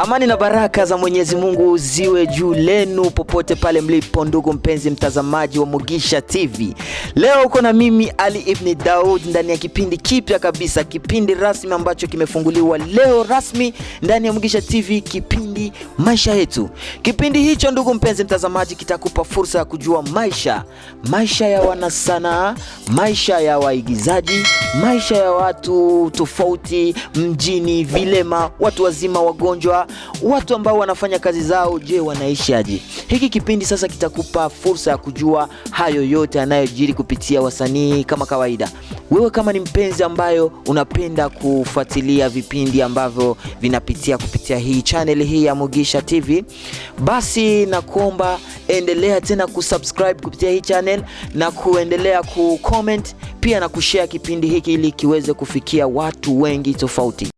Amani na baraka za Mwenyezi Mungu ziwe juu lenu popote pale mlipo, ndugu mpenzi mtazamaji wa Mugisha TV. Leo uko na mimi Ali Ibn Daud ndani ya kipindi kipya kabisa, kipindi rasmi ambacho kimefunguliwa leo rasmi ndani ya Mugisha TV, Kipindi Maisha Yetu. Kipindi hicho ndugu mpenzi mtazamaji kitakupa fursa ya kujua maisha ya wanasanaa, maisha ya waigizaji, maisha ya watu tofauti mjini, vilema, watu wazima, wagonjwa, watu ambao wanafanya kazi zao, je, wanaishi aje? Hiki kipindi sasa kitakupa fursa ya kujua hayo yote yanayojiri kupitia wasanii kama kawaida. Wewe kama ni mpenzi ambayo unapenda kufuatilia vipindi ambavyo vinapitia kupitia hii channel hii ya Mugisha TV, basi nakuomba endelea tena kusubscribe kupitia hii channel na kuendelea kucomment pia na kushare kipindi hiki ili kiweze kufikia watu wengi tofauti.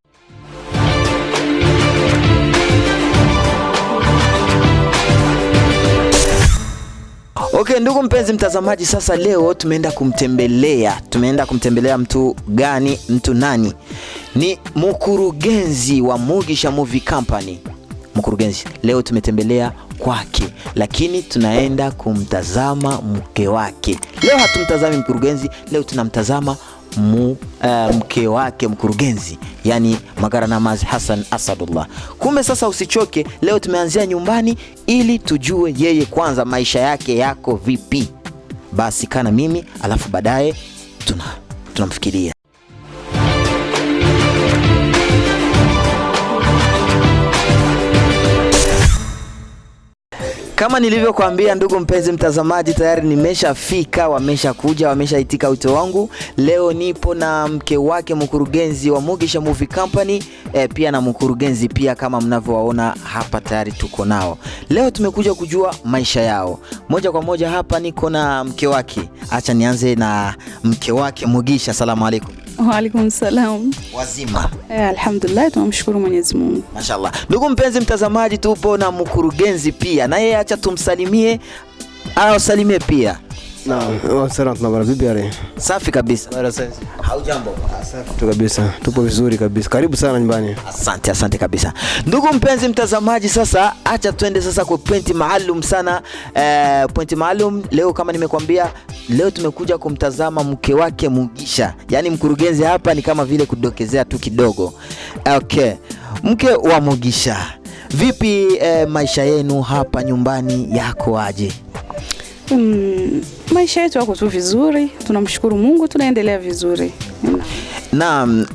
Okay, ndugu mpenzi mtazamaji, sasa leo tumeenda kumtembelea mtu gani? Mtu nani? Ni mkurugenzi wa Mugisha Movie Company. Mkurugenzi leo tumetembelea kwake, lakini tunaenda kumtazama mke wake. Leo hatumtazami mkurugenzi, leo tunamtazama mke wake mkurugenzi, yani Magaranamaz Hassan Asadullah. Kumbe sasa usichoke, leo tumeanzia nyumbani ili tujue yeye kwanza maisha yake yako vipi. Basi kana mimi alafu baadaye tunamfikiria. Kama nilivyokuambia ndugu mpenzi mtazamaji, tayari nimeshafika, wameshakuja, wameshaitika wito wangu. Leo nipo na mke wake mkurugenzi wa Mugisha Movie Company, pia na mkurugenzi pia kama mnavyowaona hapa tayari tuko nao. Leo tumekuja kujua maisha yao. Moja kwa moja hapa niko na mke wake. Acha nianze na mke wake Mugisha. Asalamu alaykum. Wa alaykum salam. Wazima? Alhamdulillah, tunamshukuru Mwenyezi Mungu. Mashallah. Ndugu mpenzi mtazamaji, tupo na mkurugenzi pia, na yeye acha tumsalimie, awasalimie pia. Naam, salamu tunabara bibi yale. Safi kabisa. Haujambo? Safi tu kabisa. Tupo vizuri kabisa. Karibu sana nyumbani. Asante kabisa. Ndugu mpenzi mtazamaji, sasa acha tuende sasa kwa pointi maalum sana. Pointi maalum leo kama nimekuambia, leo tumekuja kumtazama mke wake Mugisha. Yaani mkurugenzi hapa ni kama vile kudokezea tu kidogo. Okay. Mke wa Mugisha. Vipi maisha yenu hapa nyumbani yako aje? Maisha yetu yako tu vizuri, tunamshukuru Mungu, tunaendelea vizuri. Naam,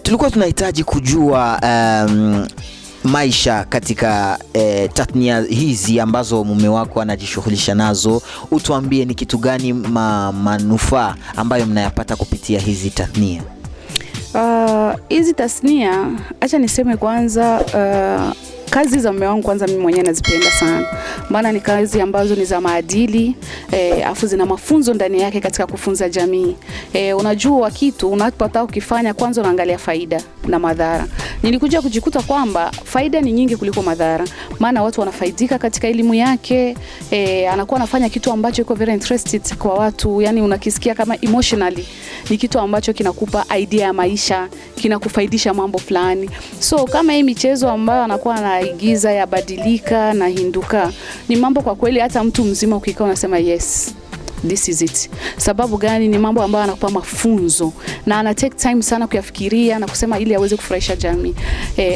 tulikuwa tunahitaji kujua maisha katika tathnia hizi ambazo mume wako anajishughulisha nazo. Utuambie ni kitu gani manufaa ambayo mnayapata kupitia hizi tathnia? Hizi tasnia, acha niseme kwanza, kazi za mume wangu kwanza mimi mwenyewe nazipenda sana. Maana ni kazi ambazo ni za maadili, afu zina mafunzo ndani yake katika kufunza jamii. Unajua kitu unapotaka ukifanya kwanza unaangalia faida na madhara. Nilikuja kujikuta kwamba faida ni nyingi kuliko madhara. Maana watu wanafaidika katika elimu yake, anakuwa anafanya kitu ambacho iko very interested kwa watu, yani unakisikia kama emotionally ni kitu ambacho kinakupa idea ya maisha, kinakufaidisha mambo fulani. So kama hii michezo ambayo anakuwa anaigiza ya badilika na hinduka, ni mambo kwa kweli hata mtu mzima ukikaa unasema yes, this is it. Sababu gani? Ni mambo ambayo anakupa mafunzo na ana take time sana kuyafikiria na kusema ili aweze kufurahisha jamii.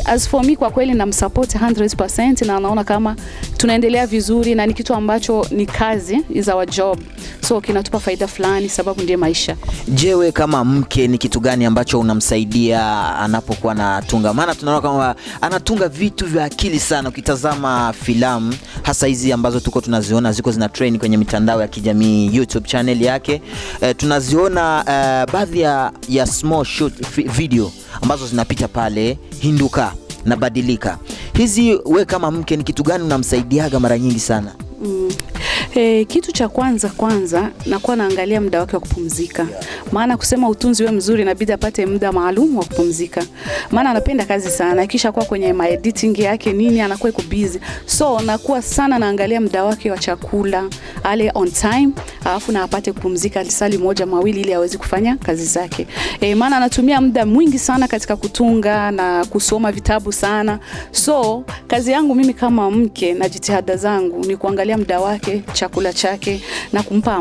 As for me kwa kweli na msupport 100% na anaona kama tunaendelea vizuri na ni kitu ambacho ni kazi, is our job. So kinatupa faida fulani sababu ndiye maisha. Jewe kama mke ni kitu gani ambacho unamsaidia anapokuwa anatunga? Maana tunaona kama anatunga vitu vya akili sana. Ukitazama filamu hasa hizi ambazo tuko tunaziona ziko zina trend kwenye mitandao ya kijamii, YouTube channel yake, tunaziona baadhi ya small short video ambazo zinapita pale, hinduka na badilika. Hizi we kama mke ni kitu gani unamsaidiaga mara nyingi sana? Kitu cha kwanza nakuwa naangalia muda wake wa kupumzika. Maana kusema utunzi wewe mzuri inabidi apate muda maalum wa kupumzika. Maana anapenda kazi sana. Kisha kwa kwenye my editing yake nini anakuwa iko busy. So nakuwa sana naangalia muda wake wa chakula, ale on time, alafu na apate kupumzika lisali moja mawili ili aweze kufanya kazi zake. Maana anatumia muda mwingi sana katika kutunga na kusoma vitabu sana. So kazi yangu mimi kama mke na jitihada zangu ni kuangalia muda wake, chakula chake na kumpa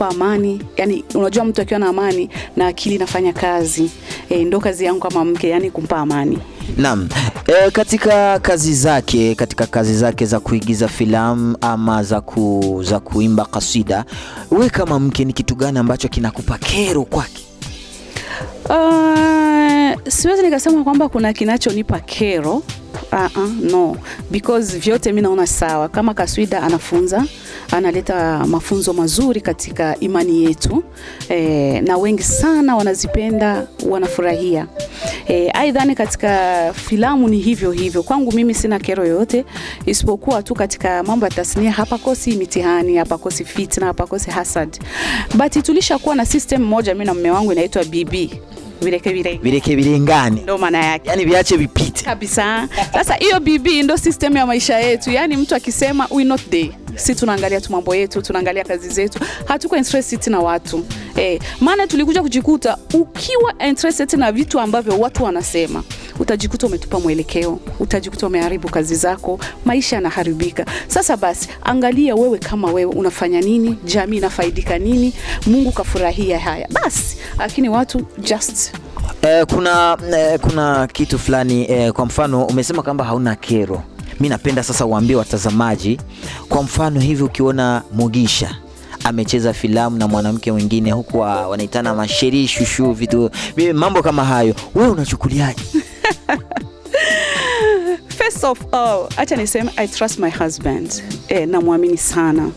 amani. Yani unajua mtu akiwa na amani na akili inafanya kazi. Ndio kazi yangu kama mke, yani kumpa amani. Naam. Katika kazi zake za kuigiza filamu ama za kuimba kasida, wewe kama mke ni kitu gani ambacho kinakupa kero kwake? Siwezi nikasema kwamba kuna kinachonipa kero. No, because vyote mimi naona sawa. Kama kaswida anafunza, analeta mafunzo mazuri katika imani yetu, na wengi sana wanazipenda, wanafurahia. Aidha katika filamu ni hivyo. Kwangu mimi sina kero yoyote, isipokuwa tu katika mambo ya tasnia hapakosi mitihani, hapakosi fitna, hapakosi hasad. But tulishakuwa na system moja mimi na mume wangu inaitwa BB. Vireke virengane. Ndio maana yake. Yani viache vipite. Kabisa. Sasa hiyo BB ndio system ya maisha yetu. Yani mtu akisema we not there. Sisi tunaangalia tu mambo yetu, tunaangalia kazi zetu. Hatuko interested na watu. Maana tulikuja kujikuta ukiwa interested na vitu ambavyo watu wanasema, utajikuta umetupa mwelekeo, utajikuta umeharibu kazi zako, maisha yanaharibika. Sasa basi, angalia wewe kama wewe unafanya nini, jamii inafaidika nini, Mungu kafurahia haya. Basi, lakini watu just kuna kitu fulani, kwa mfano umesema kwamba hauna kero. Mimi napenda sasa uambie watazamaji, kwa mfano hivi ukiona Mugisha amecheza filamu na mwanamke mwingine huku wanaitana masheri shushu vitu mambo kama hayo, wewe unachukuliaje? First of all, acha niseme I trust my husband. Namuamini sana.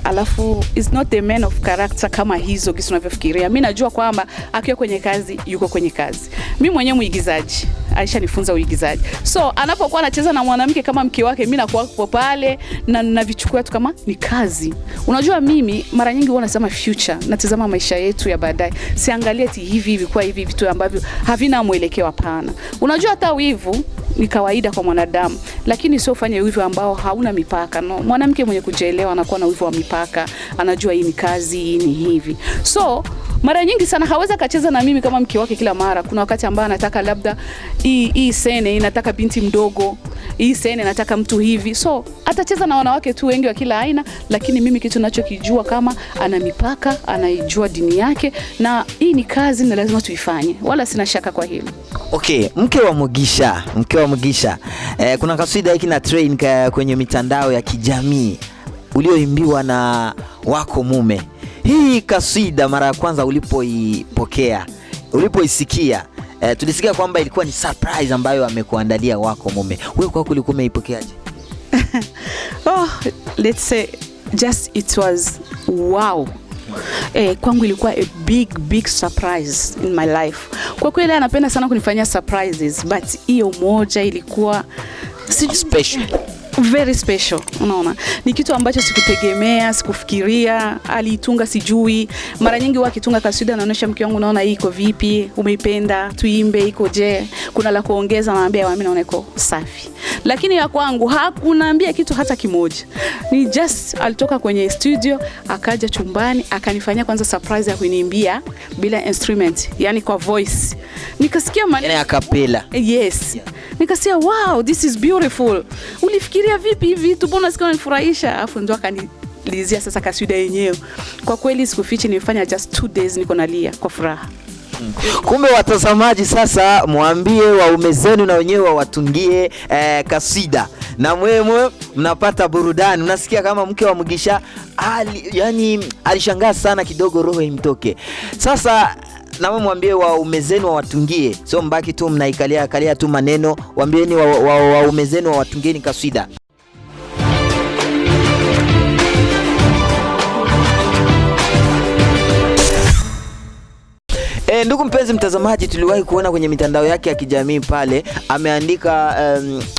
Alafu is not the man of character kama hizo kisi unavyofikiria. Mimi najua kwamba akiwa kwenye kazi yuko kwenye kazi. Mimi mwenyewe muigizaji, Aisha nifunza uigizaji. So anapokuwa anacheza na mwanamke kama mke wake, mimi nakuwa hapo pale na navichukua tu kama ni kazi. Unajua mimi mara nyingi huwa nasema future, natazama maisha yetu ya baadaye. Siangalie eti hivi kwa hivi vitu ambavyo havina mwelekeo, hapana. Unajua hata wivu ni kawaida kwa mwanadamu, lakini sio fanye wivu ambao hauna mipaka. No, mwanamke mwenye kujielewa anakuwa na wivu wa mipaka, anajua hii ni kazi, hii ni hivi. So mara nyingi sana haweza kacheza na mimi kama mke wake kila mara. Kuna wakati ambao anataka labda hii scene inataka binti mdogo, hii scene inataka mtu hivi. So atacheza na wanawake tu wengi wa kila aina, lakini mimi kitu ninachokijua kama ana mipaka, anaijua dini yake, na hii ni kazi na lazima tuifanye. Wala sina shaka kwa hilo. Okay, mke wa Mugisha. Kuna kaswida hiki na train kwenye mitandao ya kijamii ulioimbiwa na wako mume. Hii kaswida mara ya kwanza ulipoisikia, tulisikia kwamba ilikuwa ni surprise ambayo amekuandalia wako mume. Wewe kwako ulikuwa umeipokeaje? Let's say just it was wow. Kwangu ilikuwa a big surprise in my life. Kwa kweli anapenda sana kunifanyia surprises, but hiyo moja ilikuwa special. Very special, unaona. Ni kitu ambacho sikutegemea, sikufikiria, aliitunga sijui. Mara nyingi wakitunga kaswida naonesha mke wangu, naona hii iko vipi, umeipenda, tuimbe, iko je, kuna la kuongeza, naambia mimi naona iko safi. Lakini ya kwangu hakunaambia kitu hata kimoja. Ni just alitoka kwenye studio, akaja chumbani, akanifanyia kwanza surprise ya kuniimbia bila instrument, yani kwa voice. Nikasikia yani acapella. Yes. Nikasikia wow, this is beautiful. Ulifikiria vipi hivi? Mbona sikao nifurahisha? Afu ndo akanilizia sasa kaswida yenyewe. Kwa kweli sikufichi, nimefanya just 2 days niko nalia kwa furaha. Kumbe watazamaji, sasa muambie waume zenu na wenyewe watungie kaswida, na mwewe mnapata burudani. Unasikia kama mke wa Mugisha yani alishangaa sana kidogo roho imtoke. Sasa na mwambie waume zenu watungie, sio mbaki tu mnaikalia tu maneno. Waambieni waume zenu watungieni kaswida. Ndugu mpenzi mtazamaji, tuliwahi kuona kwenye mitandao yake ya kijamii pale ameandika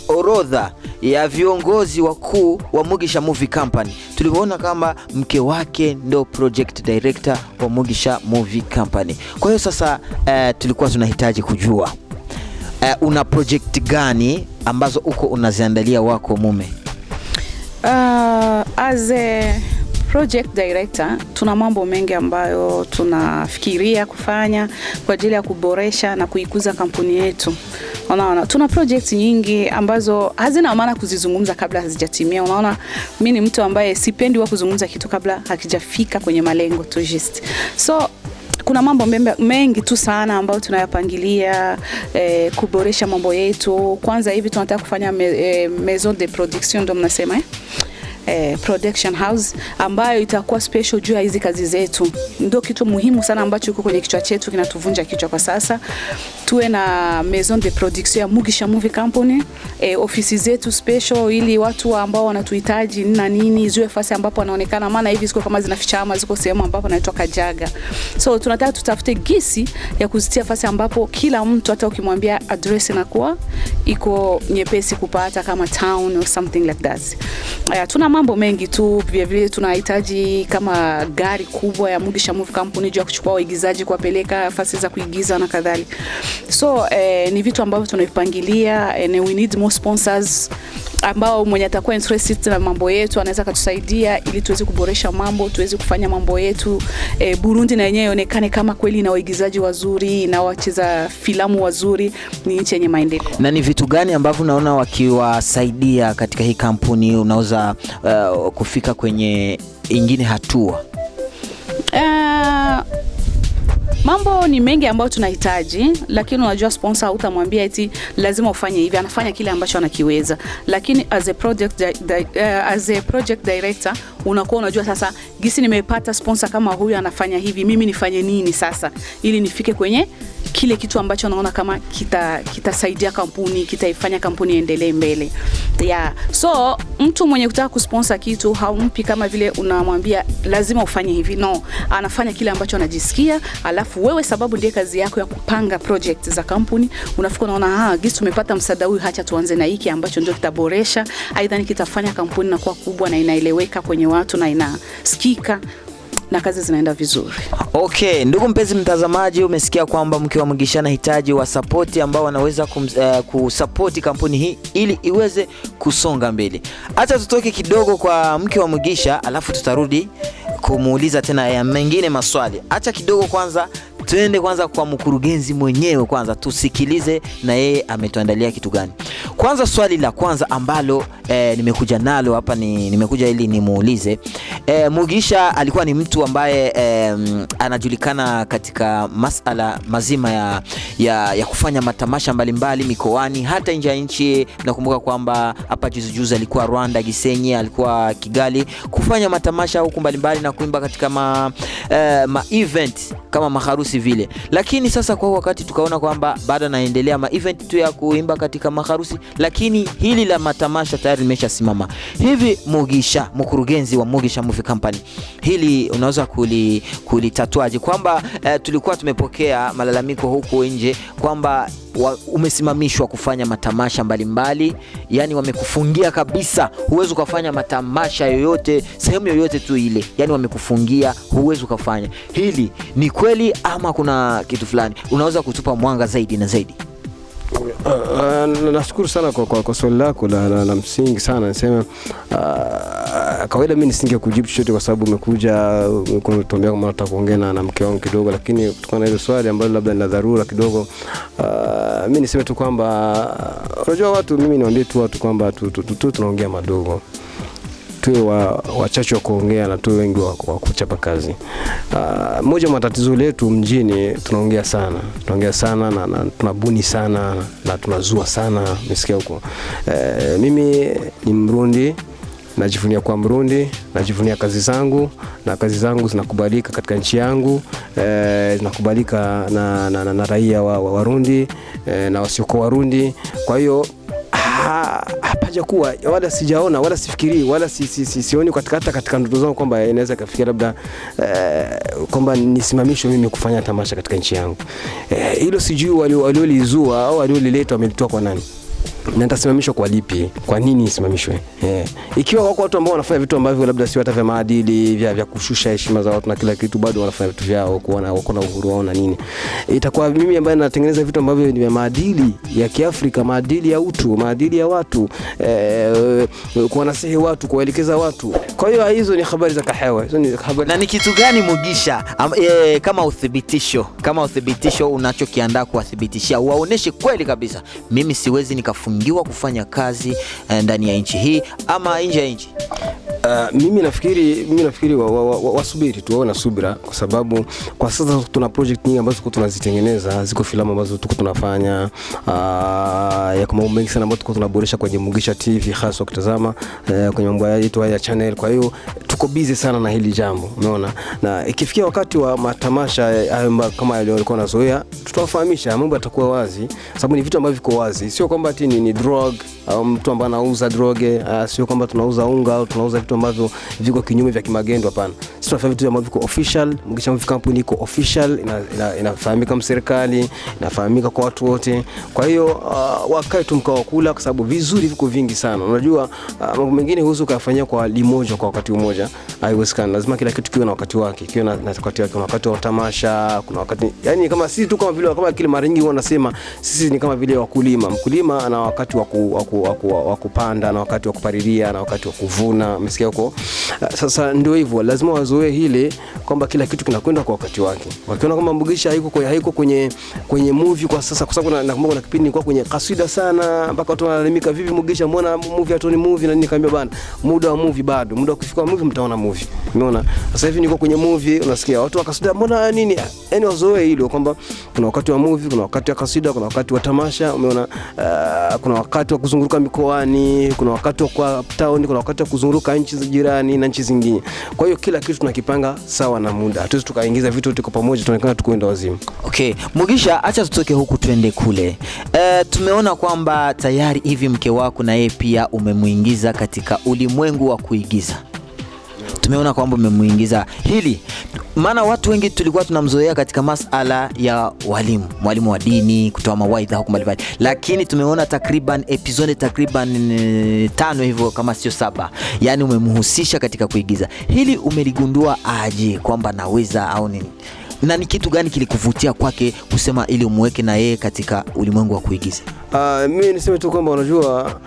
orodha ya viongozi wakuu wa Mugisha Movie Company. Tuliona kama mke wake ndo project director wa Mugisha Movie Company. Kwa hiyo sasa tulikuwa tunahitaji kujua una project gani ambazo uko unaziandalia wako mume? As a project director, tuna mambo mengi ambayo tunafikiria kufanya kwa ajili ya kuboresha na kuikuza kampuni yetu. Unaona, tuna project nyingi ambazo hazina maana kuzizungumza kabla hazijatimia. Unaona, mimi ni mtu ambaye sipendi wa kuzungumza kitu kabla hakijafika kwenye malengo tu just. So kuna mambo mengi tu sana ambayo tunayapangilia kuboresha mambo yetu. Kwanza hivi tunataka kufanya maison de production, ndio mnasema production house ambayo itakuwa special juu ya hizi kazi zetu. Ndio kitu muhimu sana ambacho kiko kwenye kichwa chetu kinatuvunja kichwa kwa sasa. Tuwe na maison de production ya Mugisha Movie Company, ofisi zetu special ili watu ambao wanatuhitaji na nini ziwe fasi ambapo wanaonekana, maana hivi ziko kama zinafichama, ziko sehemu ambapo inaitwa Kajaga. So tunataka tutafute gisi ya kuzitia fasi ambapo kila mtu hata ukimwambia address inakuwa iko nyepesi kupata kama town or something like that. Tuna mambo mengi tu, vile tunahitaji kama gari kubwa ya Mugisha Movie Company juu ya kuchukua waigizaji kuwapeleka fasi za kuigiza na kadhalika. So ni vitu ambavyo tunavipangilia, and we need more sponsors ambao mwenye atakuwa interested na mambo yetu anaweza kutusaidia ili tuweze kuboresha mambo, tuweze kufanya mambo yetu Burundi na yenyewe ionekane kama kweli na waigizaji wazuri na wacheza filamu wazuri, ni nchi yenye maendeleo. Na ni vitu gani ambavyo unaona wakiwasaidia katika hii kampuni unaweza kufika kwenye ingine hatua? Mambo ni mengi ambayo tunahitaji, lakini unajua sponsor hutamwambia eti lazima ufanye hivi, anafanya kile ambacho anakiweza. Lakini as a project director unakuwa unajua sasa gisi nimepata sponsor kama huyu anafanya hivi, mimi nifanye nini sasa ili nifike kwenye kile kitu ambacho naona kama kitasaidia kampuni, kitaifanya kampuni endelee mbele. So mtu mwenye kutaka kusponsor kitu haumpi kama vile unamwambia lazima ufanye hivi. No, anafanya kile ambacho anajisikia, alafu wewe sababu ndiye kazi yako ya kupanga project za kampuni, unafika unaona gisi tumepata msaada huyu, acha tuanze na hiki ambacho ndio kitaboresha, aidha kitafanya kampuni na kuwa kubwa na inaeleweka kwenye watu na inasikika na kazi zinaenda vizuri. Okay, ndugu mpenzi mtazamaji, umesikia kwamba mke wa Mugisha anahitaji wa support ambao wanaweza kusupport kampuni hii ili iweze kusonga mbele. Acha tutoke kidogo kwa mke wa Mugisha alafu tutarudi kumuuliza tena ya mengine maswali. Acha kidogo kwanza tuende kwanza kwa mkurugenzi mwenyewe, kwanza tusikilize na yeye ametuandalia kitu gani. Kwanza swali la kwanza ambalo nimekuja nalo hapa nimekuja ili nimuulize. Mugisha alikuwa ni mtu ambaye anajulikana katika masala mazima ya kufanya matamasha mbalimbali mikoani hata nje ya nchi. Nakumbuka kwamba hapa juzi alikuwa Rwanda, Gisenyi, alikuwa Kigali kufanya matamasha huko mbalimbali na kuimba katika ma event kama maharusi vile. Lakini sasa kwa wakati tukaona kwamba bado anaendelea ma event tu ya kuimba katika maharusi, lakini hili la matamasha tayari limeshasimama. Hivi Mugisha, mkurugenzi wa Mugisha Movie Company, hili unaweza kulitatuaje? Kwamba tulikuwa tumepokea malalamiko huko nje kwamba umesimamishwa kufanya matamasha mbalimbali, yani wamekufungia kabisa, huwezi kufanya matamasha yoyote sehemu yoyote tu ile, yani wamekufungia, huwezi kufanya. Hili ni kweli ama kuna kitu fulani? Unaweza kutupa mwanga zaidi na zaidi? Nashukuru sana kwa swali lako la msingi sana. Nasema kawaida mimi nisinge kujibu chochote kwa sababu umekuja kunituambia kama nataka kuongea na mke wangu kidogo, lakini kutokana na hilo swali ambalo labda ni la dharura kidogo, mimi niseme tu kwamba unajua watu, mimi niwaambie tu watu kwamba tunaongea madogo, tuwe wachache wa kuongea na tuwe wengi wa kuchapa kazi. Moja matatizo letu mjini, tunaongea sana na tunabuni sana na tunazua sana, umesikia huko. Mimi ni Mrundi, najivunia kwa Mrundi, najivunia kazi zangu na kazi zangu zinakubalika katika nchi yangu, zinakubalika na raia wa Warundi na wasiokuwa Warundi. Kwa hiyo hapa hajakuwa, wala sijaona, wala sifikiri, wala sioni katika ndoto zangu kwamba inaweza kufikia labda kwamba nisimamishwe mimi kufanya tamasha katika nchi yangu. Hilo sijui waliolizua au waliolileta wamelitoa kwa nani, na nitasimamishwa kwa lipi? Kwa nini isimamishwe? Ikiwa wako watu ambao wanafanya vitu ambavyo labda si hata vya maadili, vya kushusha heshima za watu na kila kitu, bado wanafanya vitu vyao, wako na uhuru wao na nini, itakuwa mimi ambaye natengeneza vitu ambavyo ni vya maadili ya Kiafrika, maadili ya utu, maadili ya watu, kuwanasihi watu, kuwaelekeza watu. Kwa hiyo hizo ni habari za kahawa, hizo ni habari. Na ni kitu gani Mugisha, kama uthibitisho unachokiandaa kuwathibitishia, waoneshe kweli kabisa mimi siwezi nikafungiwa kufanya kazi ndani ya nchi hii ama nje ya nchi? Mimi nafikiri wasubiri tu, wawe na subira, kwa sababu kwa sasa tuna project nyingi ambazo tunazitengeneza, ziko filamu ambazo tuko tunafanya, ya kama mengi sana ambazo tuko tunaboresha kwenye Mugisha TV, hasa ukitazama kwenye mambo yetu ya channel. Kwa hiyo tuko busy sana na hili jambo, umeona, na ikifikia wakati wa matamasha kama yale walikuwa nazoea, tutawafahamisha, mambo yatakuwa wazi, sababu ni vitu ambavyo viko wazi, sio kwamba ati ni drug au mtu ambaye anauza droge, sio kwamba tunauza unga au tunauza vitu ambavyo viko kinyume vya kimagendo, hapana. Sisi tunafanya vitu ambavyo viko official. Mugisha Movie Company iko official, inafahamika kama serikali, inafahamika kwa watu wote. Kwa hiyo wakae tu mkao kula, kwa sababu vizuri viko vingi sana. Unajua mambo mengine huwezi kufanyia kwa limoja kwa wakati mmoja, haiwezekani. Lazima kila kitu kiwe na wakati wake, kiwe na wakati wake. Kuna wakati wa tamasha, kuna wakati, yani kama sisi tu kama kile mara nyingi wanasema sisi ni kama vile wakulima. Mkulima ana wakati wa kupanda, na wakati wa kupalilia, na wakati wa kuvuna, umesikia huko. Sasa ndio hivyo, lazima wazoee hile kwamba kila kitu kinakwenda kwa wakati wake. Wakiona kama Mugisha haiko kwenye movie kwa sasa, kwa sababu nakumbuka kuna kipindi nilikuwa kwenye kasida sana, mpaka watu wanalalamika, vipi Mugisha, mbona movie hatoni movie? Na nikamwambia bana, muda wa movie bado, muda ukifika movie mtaona movie, umeona. Sasa hivi niko kwenye movie, unasikia watu wakasida, mbona nini? Yani wazoee hilo kwamba kuna wakati wa movie, kuna wakati wa kasida, kuna wakati wa tamasha, umeona. Kuna wakati wa kuzunguruka mikoani, kuna wakati wa kwa town, kuna wakati wa kuzunguruka nchi za jirani na nchi zingine. Kwa hiyo kila kitu tunakipanga sawa na muda. Hatuwezi tukaingiza vitu tuko pamoja tunaonekana tukwenda wazimu. Okay, Mugisha, acha tutoke huku twende kule. Tumeona kwamba tayari hivi mke wako na yeye pia umemuingiza katika ulimwengu wa kuigiza. Tumeona kwamba umemuingiza hili, maana watu wengi tulikuwa tunamzoea katika masala ya mwalimu wa dini, kutoa mawaidha huko mbalimbali, lakini tumeona takriban episode 5 hivyo kama sio 7, yani umemhusisha katika kuigiza. Hili umeligundua aje kwamba naweza au nini? Na ni kitu gani kilikuvutia kwake kusema ili umweke na yeye katika ulimwengu wa kuigiza? Mimi niseme tu kwamba unajua,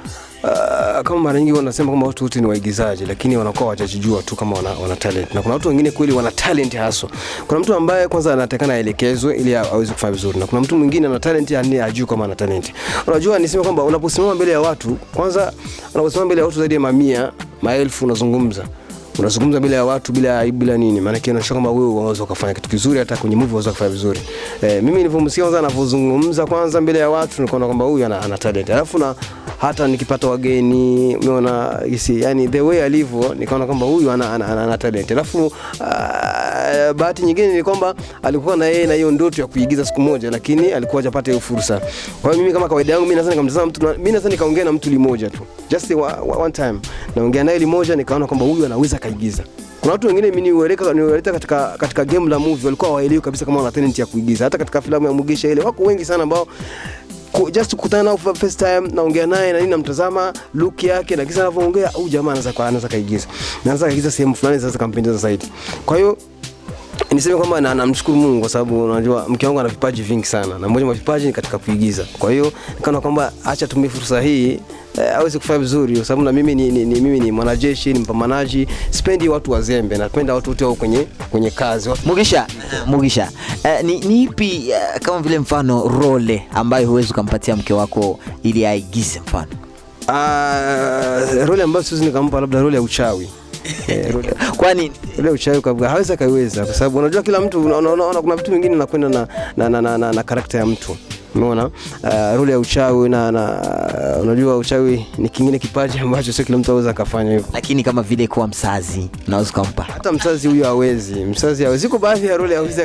kama mara nyingi wanasema kwamba watu wote ni waigizaji, lakini wanakuwa hawajajijua tu kama wana talent. Na kuna watu wengine kweli wana talent hasa. Kuna mtu ambaye kwanza anatakana aelekezwe ili aweze kufanya vizuri, na kuna mtu mwingine ana talent yani hajui kama ana talent. Unajua niseme kwamba unaposimama mbele ya watu, kwanza unaposimama mbele ya watu zaidi ya mamia, maelfu, unazungumza mbele ya watu bila nini, maana yake unashaka kama wewe unaweza kufanya kitu kizuri, hata kwenye movie unaweza kufanya vizuri. Mimi nilipomsikia kwanza anapozungumza kwanza mbele ya watu, nikaona kwamba huyu ana talent. Alafu na hata nikipata wageni, umeona yani the way alivyo, nikaona kwamba huyu ana talent. Alafu bahati nyingine ni kwamba alikuwa na yeye na hiyo ndoto ya kuigiza siku moja, lakini alikuwa hajapata hiyo fursa. Kwa hiyo mimi kama kawaida yangu, mimi naweza nikamtazama mtu, mimi naweza nikaongea na mtu limoja tu, just one time naongea naye limoja, nikaona kwamba huyu anaweza kaigiza. Kuna watu wengine mimi niweleta katika game la movie walikuwa hawaelewi kabisa kama wana talent ya kuigiza. Hata katika filamu ya Mugisha ile wako wengi sana ambao just kukutana nao for first time, naongea naye na nini, namtazama look yake na kisa anavyoongea, au jamaa anaweza kaigiza. Anaweza kaigiza sehemu fulani, sasa kampendeza zaidi. Kwa hiyo niseme kwamba namshukuru Mungu, kwa sababu unajua mke wangu ana vipaji vingi sana, na mmoja wa vipaji ni katika kuigiza. Kwa hiyo nikaona kwamba acha tumie fursa hii aweze kufanya vizuri, kwa sababu na mimi ni mwanajeshi, ni mpambanaji, sipendi watu wazembe, napenda watu wote wao kwenye kazi. Mugisha, ni ipi kama vile mfano role ambayo huwezi kumpatia mke wako ili aigize mfano? Role ambayo siwezi nikampa, labda role ya uchawi. Kwani ile uchawi kaiweza, kwa sababu unajua kila mtu unaona kuna vitu vingine nakwenda na karakta ya mtu. Umeona? Role ya uchawi na unajua uchawi ni kingine kipaji ambacho sio kila mtu anaweza kufanya hivyo. Lakini kama vile kuwa msazi unaweza kumpa. Hata msazi huyo hawezi. Msazi hawezi. Kwa baadhi ya role hawezi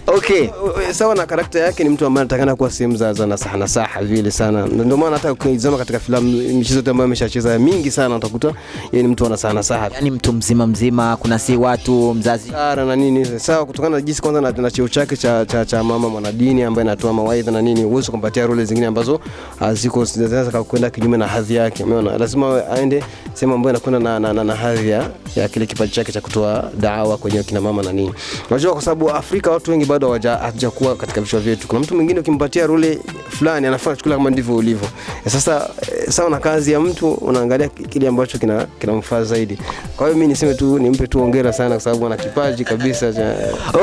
Okay. Sawa na karakta yake ni mtu ambaye anatakana kuwa sehemu za nasaha vile sana. Ndio maana hata ukizama katika filamu michezo ambayo ameshacheza mingi sana utakuta yeye ni mtu ana nasaha. Yaani mtu mzima kuna si watu mzazi na nini. Sawa kutokana na jinsi kwanza na cheo chake cha mama mwanadini ambaye anatoa mawaidha na nini, uwezo kumpatia role zingine ambazo ziko zinaweza kwenda kinyume na hadhi yake. Umeona? Lazima aende sema ambayo anakwenda na hadhi ya kile kipaji chake cha kutoa dawa kwenye kina mama na nini. Unajua kwa sababu Afrika watu wengi bado hawajakuwa katika vichwa vyetu. Kuna mtu mwingine ukimpatia role fulani anafanya chukula kama ndivyo ulivyo. Sasa sawa na kazi ya mtu unaangalia kile ambacho kinamfaa zaidi. Kwa hiyo mimi niseme tu nimpe tu hongera sana kwa sababu ana kipaji kabisa cha.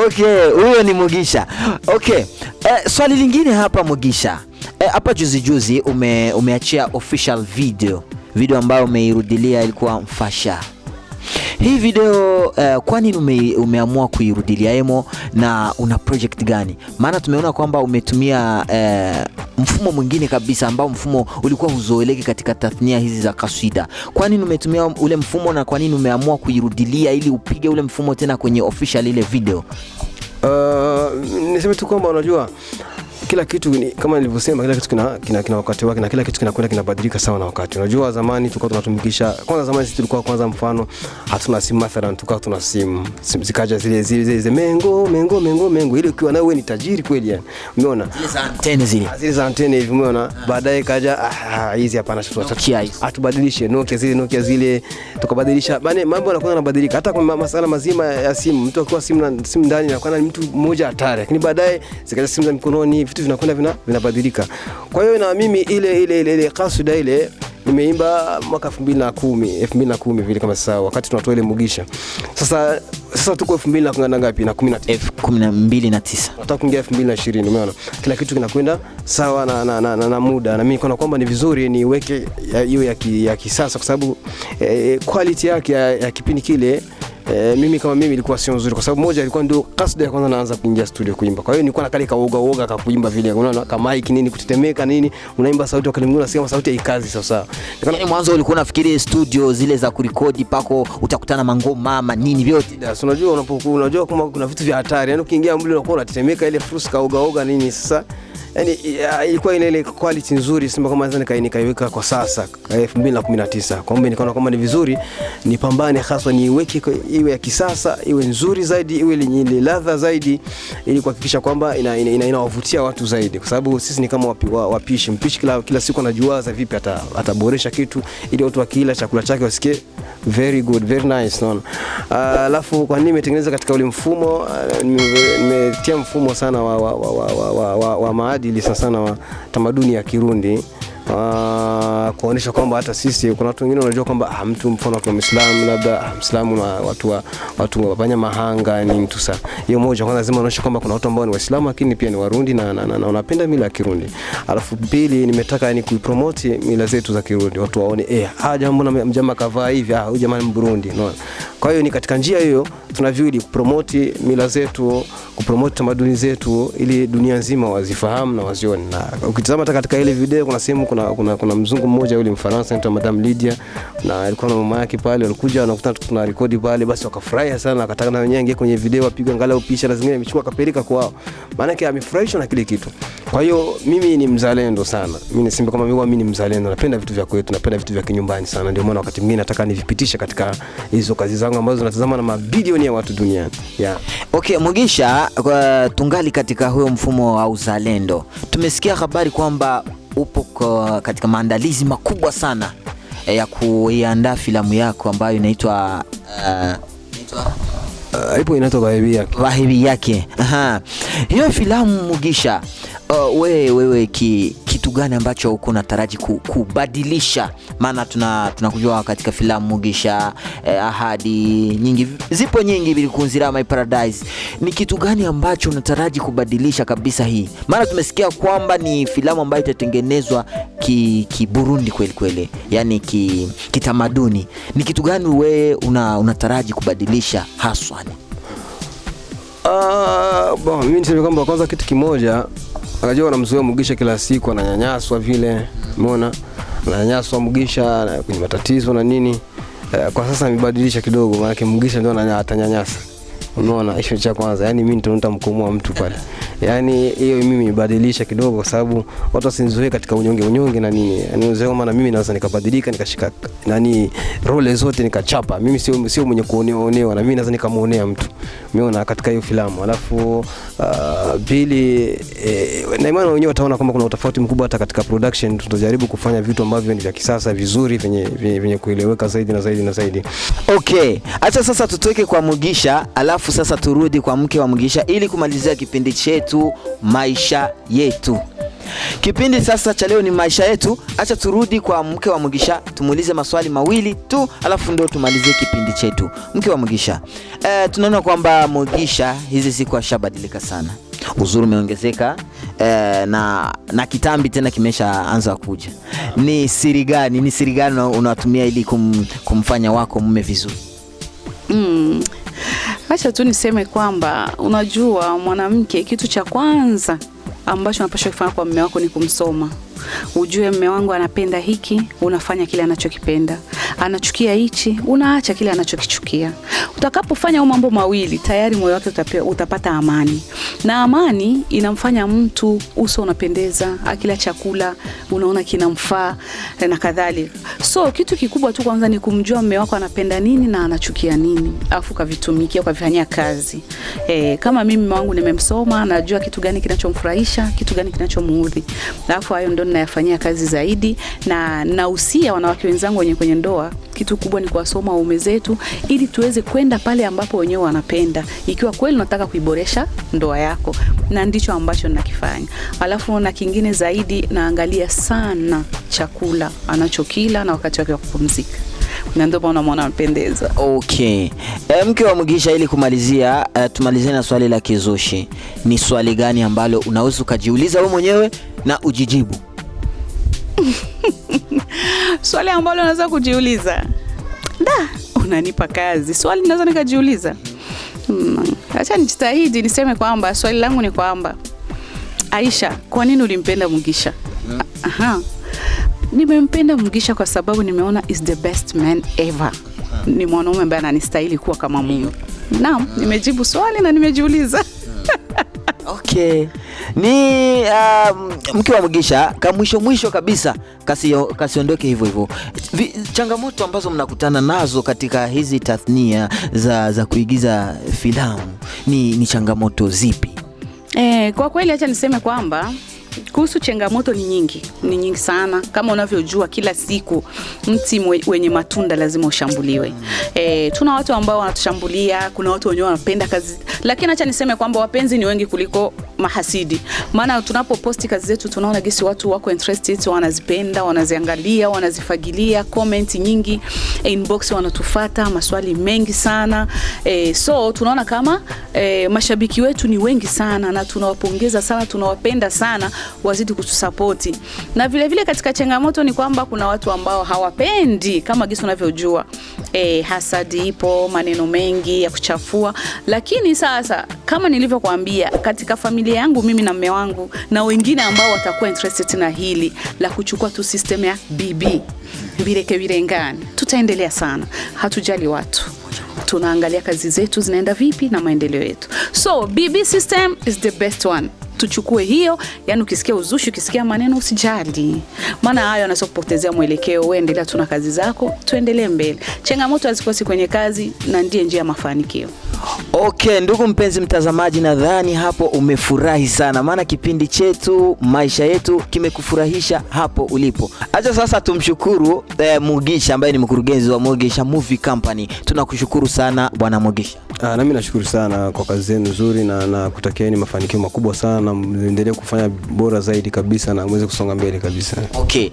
Okay, huyo ni Mugisha. Okay. Swali lingine hapa Mugisha. Hapa juzi umeachia official video ambayo umeirudilia ilikuwa mfasha. Hii video kwa nini umeamua kuirudilia emo na una project gani? Maana tumeona kwamba umetumia mfumo mwingine kabisa ambao mfumo ulikuwa huzoeleki katika tathnia hizi za kaswida. Kwa nini umetumia ule mfumo na kwa nini umeamua kuirudilia ili upige ule mfumo tena kwenye official ile video? Niseme tu kwamba unajua kila kitu kama nilivyosema, kila kitu kina wakati wake na kila kitu kinakwenda kinabadilika sawa na wakati. Unajua zamani tulikuwa tunatumikisha, kwanza zamani sisi tulikuwa kwanza mfano hatuna simu mathalan, tulikuwa tuna simu zikaja zile mengo ile ukiwa nawe ni tajiri kweli yani. Umeona? Zile za antene hivi umeona? Baadaye kaja hizi hapana atubadilishe Nokia zile tukabadilisha. Bane mambo yanakuwa yanabadilika hata kwa masuala mazima ya simu. Mtu akiwa simu ndani na kwa mtu mmoja hatari, lakini baadaye zikaja simu za mkononi, vitu vinakwenda vinabadilika. Kwa hiyo na mimi ile kaswida ile nimeimba mwaka 2010 vile kama sasa wakati tunatoa ile Mugisha. Sasa tuko 2000 ngapi na 2019. Nataka kuingia 2020 umeona. Kila kitu kinakwenda sawa na muda. Na mimi nikaona kwamba ni vizuri niweke hiyo ya kisasa kwa sababu quality yake ya kipindi kile mimi kama mimi ilikuwa sio nzuri kwa sababu moja ilikuwa ndio kasda ya kwanza naanza kuingia studio kuimba. Kwa hiyo nilikuwa nakali kaoga kuimba vile. Unaona kama mic nini kutetemeka nini, unaimba sauti wakati mwingine unasikia sauti haikazi sawa. Yaani mwanzo ulikuwa unafikiri studio zile za kurekodi pako utakutana mangoma nini vyote. Unajua unajua kama kuna vitu vya hatari. Yaani ukiingia mle unakuwa unatetemeka ile frusi kaoga nini sasa. Yaani ilikuwa ile quality nzuri sema kama naweza nikaiweka kwa sasa 2019. Kwa hiyo nikaona kama ni vizuri nipambane haswa niweke iwe ya kisasa, iwe nzuri zaidi, iwe yenye ladha zaidi ili kuhakikisha kwamba inawavutia watu zaidi kwa sababu sisi ni kama wapishi. Mpishi kila siku anajuaza vipi ataboresha kitu ili watu wakila chakula chake wasikie very good, very nice no. Alafu kwa nini nimetengeneza katika ule mfumo nimetia mfumo sana wa maadili sana wa tamaduni ya Kirundi. Kuonesha kwamba hata sisi kuna watu wengine wanajua kwamba mtu mfano kwa Muislamu labda Muislamu na watu wafanya mahanga ni mtu sana. Hiyo moja kwanza lazima unaonyesha kwamba kuna watu ambao ni Waislamu lakini pia ni Warundi na wanapenda mila ya Kirundi. Alafu pili nimetaka yani kuipromote mila zetu za Kirundi. Watu waone mbona mjama kavaa hivi huyu jamaa ni Mburundi no. Kwa hiyo ni katika njia hiyo tunavyoili kupromote mila zetu, kupromote tamaduni zetu ili dunia nzima wazifahamu na wazione. Na ukitazama hata katika ile video kuna sehemu kuna mzungu mmoja yule Mfaransa anaitwa Madame Lydia na alikuwa na mama yake pale, walikuja wanakutana tuna rekodi pale, basi wakafurahia sana, akataka na wenyewe ingie kwenye video apige angalau picha na zingine amechukua kapeleka kwao. Maana yake amefurahishwa na kile kitu. Kwa hiyo mimi ni mzalendo sana. Mimi niseme kama mimi ni mzalendo, napenda vitu vya kwetu, napenda vitu vya kinyumbani sana. Ndio maana wakati mwingine nataka nivipitishe katika hizo kazi zangu ambazo natazama na mabilioni ya watu duniani. Yeah. Okay, Mugisha, tungali katika huyo mfumo wa uzalendo. Tumesikia habari kwamba upo katika maandalizi makubwa sana ya kuiandaa filamu yako ambayo inaitwa inaitwa baadhi yake. Hiyo filamu Mugisha, wewe kitu gani ambacho uko unataraji kubadilisha? Maana tunakujua katika filamu Mugisha ahadi nyingi zipo nyingi bilikunzira my paradise. Ni kitu gani ambacho unataraji kubadilisha kabisa hii? Maana tumesikia kwamba ni filamu ambayo itatengenezwa ki Burundi kweli, yani kitamaduni. Ni kitu gani wewe unataraji kubadilisha haswa? Mimi niseme kwamba kwanza kitu kimoja Unajua unamzoea Mugisha kila siku ananyanyaswa vile, umeona? Ananyanyaswa Mugisha kwenye matatizo na nini. Kwa sasa amebadilisha kidogo, maana yake Mugisha ndio atanyanyasa. Unaona, hicho cha kwanza. Yaani mimi nitamkomoa mtu pale. Yaani hiyo mimi nibadilisha kidogo kwa sababu watu wasinzoee katika unyonge na nini. Yaani uzoe maana mimi naweza nikabadilika nikashika role zote nikachapa. Mimi sio mwenye kuonewa na mimi naweza nikamuonea mtu. Umeona katika hiyo filamu. Alafu pili na imani wenyewe wataona kama kuna utofauti mkubwa hata katika production. Tutajaribu kufanya vitu ambavyo ni vya kisasa vizuri venye kueleweka zaidi na zaidi. Okay, acha sasa tutoke kwa Mugisha, alafu sasa turudi kwa mke wa Mugisha ili kumalizia kipindi chetu Maisha Yetu. Kipindi sasa cha leo ni Maisha Yetu. Acha turudi kwa mke wa Mugisha, tumuulize maswali mawili tu, alafu ndio tumalizie kipindi chetu. Mke wa Mugisha, tunaona kwamba Mugisha hizi siku ashabadilika sana. Uzuri umeongezeka, na kitambi tena kimeshaanza kuja. Ni siri gani unatumia ili kumfanya wako mume vizuri? Acha tu niseme kwamba unajua mwanamke, kitu cha kwanza ambacho unapaswa kufanya kwa mume wako ni kumsoma. Ujue mume wangu anapenda hiki, unafanya kile anachokipenda. Anachukia hichi, unaacha kile anachokichukia. Utakapofanya mambo mawili, tayari moyo wake utapata amani. Na amani inamfanya mtu uso unapendeza, akila chakula unaona kinamfaa na kadhalika. So kitu kikubwa tu kwanza ni kumjua mume wako anapenda nini na anachukia nini, afu kavitumikia ukavifanyia kazi. Kama mimi mume wangu nimemsoma, najua kitu gani kinachomfurahisha, kitu gani kinachomuudhi. Alafu hayo ndio ninayafanyia kazi zaidi, na nausia wanawake wenzangu wenye kwenye ndoa, kitu kubwa ni kuwasoma waume zetu ili tuweze kwenda pale ambapo wenyewe wanapenda, ikiwa kweli unataka kuiboresha ndoa yako, na ndicho ambacho ninakifanya. Alafu na kingine zaidi, naangalia sana chakula anachokila na wakati wake wa kupumzika, na ndio maana unaona anapendeza. Okay, mke wa Mugisha, ili kumalizia, tumalizie na swali la kizushi. Ni swali gani ambalo unaweza kujiuliza wewe mwenyewe na ujijibu? Swali ambalo unaweza kujiuliza. Unanipa kazi. Swali naweza nikajiuliza. Acha nijitahidi niseme kwamba swali langu ni kwamba, Aisha, kwa nini ulimpenda Mugisha? Nimempenda Mugisha kwa sababu nimeona is the best man ever. Ni mwanaume ambaye ananistahili kuwa kama mume. Naam, nimejibu swali na nimejiuliza. Okay. Ni mke wa Mugisha, mwisho kabisa, kasiondoke hivyo. Changamoto ambazo mnakutana nazo katika hizi tathnia za kuigiza filamu ni changamoto zipi? Kwa kweli acha niseme kwamba kuhusu changamoto ni nyingi sana. Kama unavyojua, kila siku mti wenye matunda lazima ushambuliwe. Tuna watu ambao wanatushambulia, kuna watu wenyewe wanapenda kazi, lakini acha niseme kwamba wapenzi ni wengi kuliko mahasidi. Maana tunapoposti kazi zetu tunaona gesi watu wako interested, wanazipenda, wanaziangalia, wanazifagilia, comment nyingi, inbox wanatufuata, maswali mengi sana. So tunaona kama mashabiki wetu ni wengi sana, na tunawapongeza sana, tunawapenda sana, wazidi kutusapoti. Na vile vile katika changamoto ni kwamba kuna watu ambao hawapendi, kama gisi unavyojua, hasadi ipo, maneno mengi ya kuchafua. Lakini sasa kama nilivyokuambia, katika familia yangu mimi na mume wangu na wengine ambao watakuwa interested na hili la kuchukua tu system ya BB, bireke birengani, tutaendelea sana. Hatujali watu, tunaangalia kazi zetu zinaenda vipi na maendeleo yetu. So BB system is the best one. Tuchukue hiyo, yani ukisikia uzushi, ukisikia maneno usijali. Maana hayo yanaweza kupotezea mwelekeo. Wewe endelea tuna kazi zako, tuendelee mbele. Changamoto hazikosi kwenye kazi, na ndiye njia ya mafanikio. Okay, ndugu mpenzi mtazamaji, nadhani hapo umefurahi sana, maana kipindi chetu Maisha Yetu kimekufurahisha hapo ulipo. Acha sasa tumshukuru Mugisha ambaye ni mkurugenzi wa Mugisha Movie Company. Tunakushukuru sana bwana Mugisha. Na mimi nashukuru sana kwa kazi zenu nzuri, na kutakieni mafanikio makubwa sana, na muendelee kufanya bora zaidi kabisa, na muweze kusonga mbele kabisa. Okay.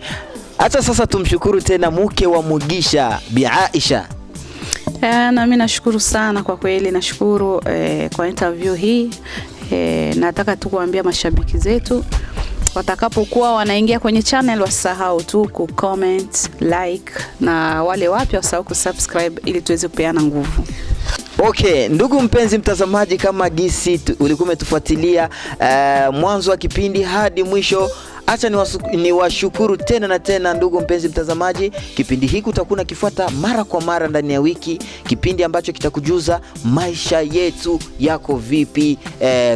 Acha sasa tumshukuru tena mke wa Mugisha, Bi Aisha. Na mimi nashukuru sana kwa kweli, nashukuru kwa interview hii. Nataka tu kuambia mashabiki zetu, watakapokuwa wanaingia kwenye channel wasahau tu ku comment, like, na wale wapya wasahau ku subscribe ili tuweze kupeana nguvu. Okay, ndugu mpenzi mtazamaji, kama gisi ulikuwa umetufuatilia mwanzo wa kipindi hadi mwisho, acha niwashukuru tena na tena ndugu mpenzi mtazamaji. Kipindi hiki utakuwa kifuata mara kwa mara ndani ya wiki, kipindi ambacho kitakujuza maisha yetu yako vipi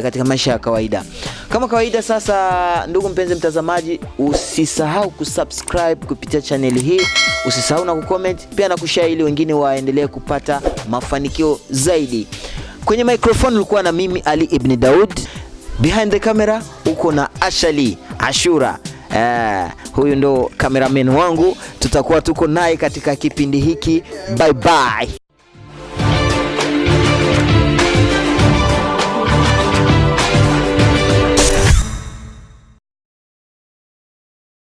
katika maisha ya kawaida. Kama kawaida sasa, ndugu mpenzi mtazamaji, usisahau kusubscribe kupitia channel hii, usisahau na kucomment pia na kushare ili wengine waendelee kupata mafanikio zaidi. Kwenye microphone ulikuwa na mimi Ali Ibn Daud, behind the camera uko na Ashura. Huyu ndo cameraman wangu, tutakuwa tuko naye katika kipindi hiki. Bye bye.